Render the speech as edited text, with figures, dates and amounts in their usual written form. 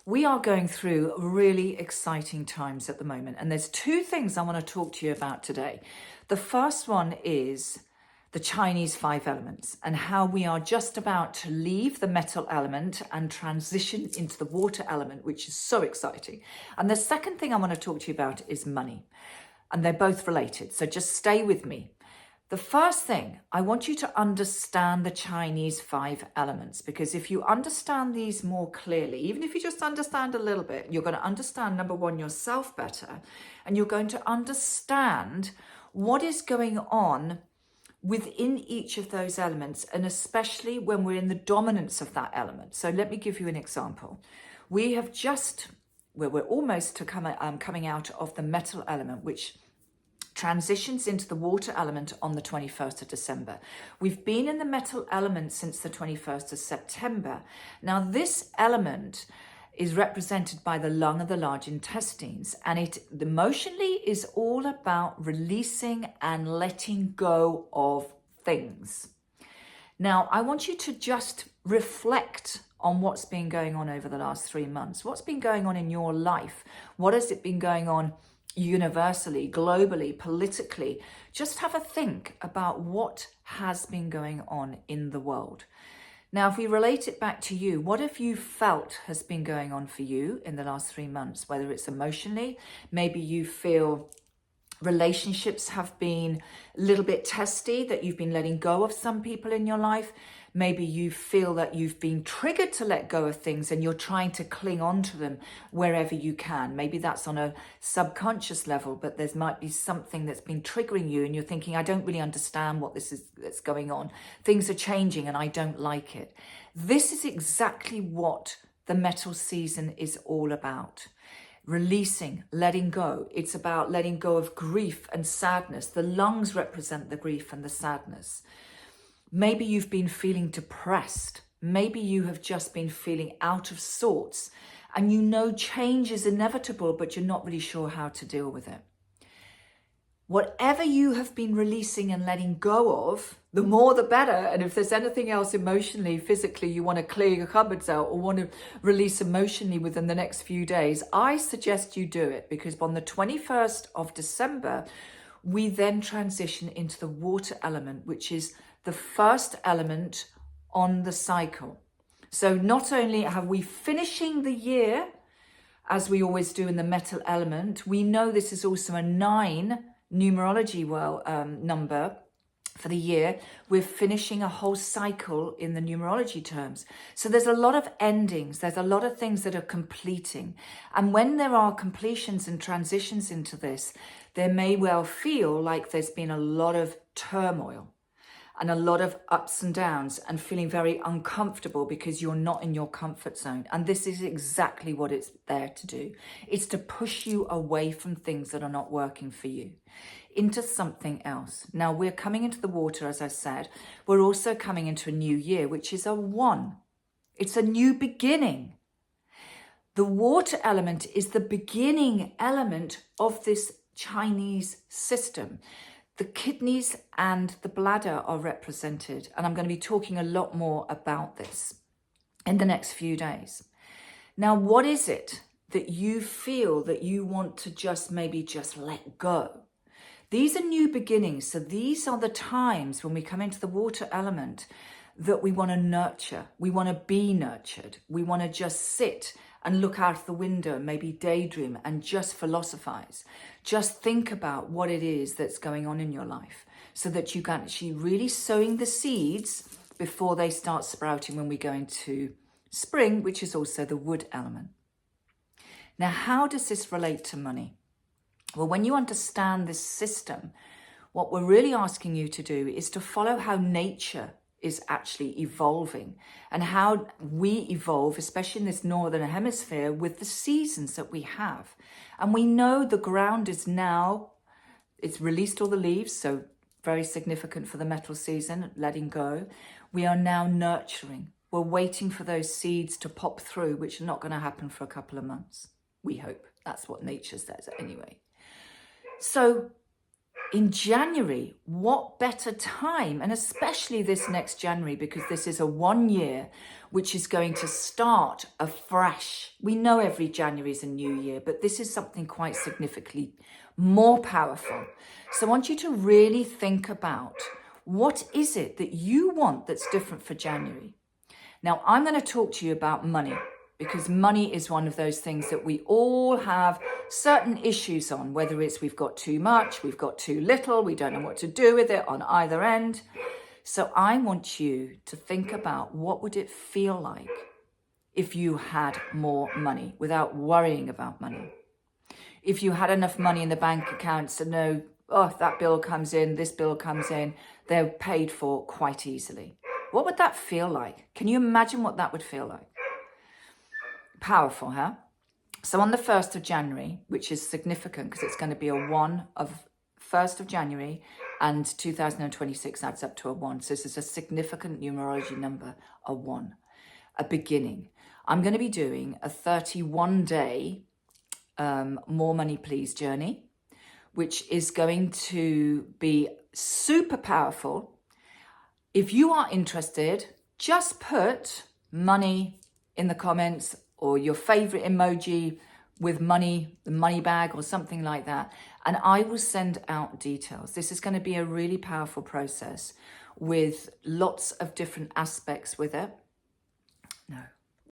We are going through really exciting times at the moment, and there's two things I want to talk to you about today. The first one is the Chinese five elements and how we are just about to leave the metal element and transition into the water element, which is so exciting. And the second thing I want to talk to you about is money, and they're both related, so just stay with me. The first thing, I want you to understand the Chinese five elements, because if you understand these more clearly, even if you just understand a little bit, you're going to understand, number one, yourself better, and you're going to understand what is going on within each of those elements, and especially when we're in the dominance of that element. So let me give you an example. We're almost coming out of the metal element, which transitions into the water element on the 21st of December. We've been in the metal element since the 21st of September. Now, this element is represented by the lung of the large intestines, and it emotionally is all about releasing and letting go of things. Now, I want you to just reflect on what's been going on over the last 3 months. What's been going on in your life? What has it been going on universally, globally, politically? Just have a think about what has been going on in the world. Now, if we relate it back to you, what have you felt has been going on for you in the last 3 months? Whether it's emotionally, maybe you feel relationships have been a little bit testy, that you've been letting go of some people in your life. Maybe you feel that you've been triggered to let go of things and you're trying to cling on to them wherever you can. Maybe that's on a subconscious level, but there might be something that's been triggering you and you're thinking, I don't really understand what that's going on. Things are changing and I don't like it. This is exactly what the metal season is all about. Releasing, letting go. It's about letting go of grief and sadness. The lungs represent the grief and the sadness. Maybe you've been feeling depressed. Maybe you have just been feeling out of sorts and you know change is inevitable, but you're not really sure how to deal with it. Whatever you have been releasing and letting go of, the more the better. And if there's anything else emotionally, physically, you want to clear your cupboards out or want to release emotionally within the next few days, I suggest you do it, because on the 21st of December, we then transition into the water element, which is the first element on the cycle. So not only are we finishing the year, as we always do in the metal element, we know this is also a 9 numerology number for the year. We're finishing a whole cycle in the numerology terms. So there's a lot of endings. There's a lot of things that are completing. And when there are completions and transitions into this, there may well feel like there's been a lot of turmoil and a lot of ups and downs and feeling very uncomfortable because you're not in your comfort zone. And this is exactly what it's there to do. It's to push you away from things that are not working for you into something else. Now, we're coming into the water, as I said. We're also coming into a new year, which is a 1. It's a new beginning. The water element is the beginning element of this Chinese system. The kidneys and the bladder are represented, and I'm going to be talking a lot more about this in the next few days. Now, what is it that you feel that you want to just let go? These are new beginnings, so these are the times when we come into the water element that we want to nurture. We want to be nurtured. We want to just sit and look out the window, maybe daydream and just philosophize. Just think about what it is that's going on in your life so that you can actually really sowing the seeds before they start sprouting when we go into spring, which is also the wood element. Now, how does this relate to money? Well, when you understand this system, what we're really asking you to do is to follow how nature is actually evolving and how we evolve, especially in this northern hemisphere, with the seasons that we have. And we know the ground is now, it's released all the leaves, so very significant for the metal season, letting go. We are now nurturing. We're waiting for those seeds to pop through, which are not going to happen for a couple of months. We hope. That's what nature says anyway. So in January, what better time, and especially this next January, because this is a 1 year which is going to start afresh. We know every January is a new year, but this is something quite significantly more powerful. So I want you to really think about, what is it that you want that's different for January? Now, I'm going to talk to you about money, because money is one of those things that we all have certain issues on, whether it's we've got too much, we've got too little, we don't know what to do with it on either end. So I want you to think about, what would it feel like if you had more money without worrying about money? If you had enough money in the bank accounts to know, oh, that bill comes in, this bill comes in, they're paid for quite easily. What would that feel like? Can you imagine what that would feel like? Powerful, huh? So on the 1st of January, which is significant because it's going to be a 1 of 1st of January, and 2026 adds up to a 1. So this is a significant numerology number, a 1, a beginning. I'm going to be doing a 31-day More Money Please journey, which is going to be super powerful. If you are interested, just put money in the comments, or your favorite emoji with money, the money bag or something like that, and I will send out details. This is going to be a really powerful process with lots of different aspects with it. No.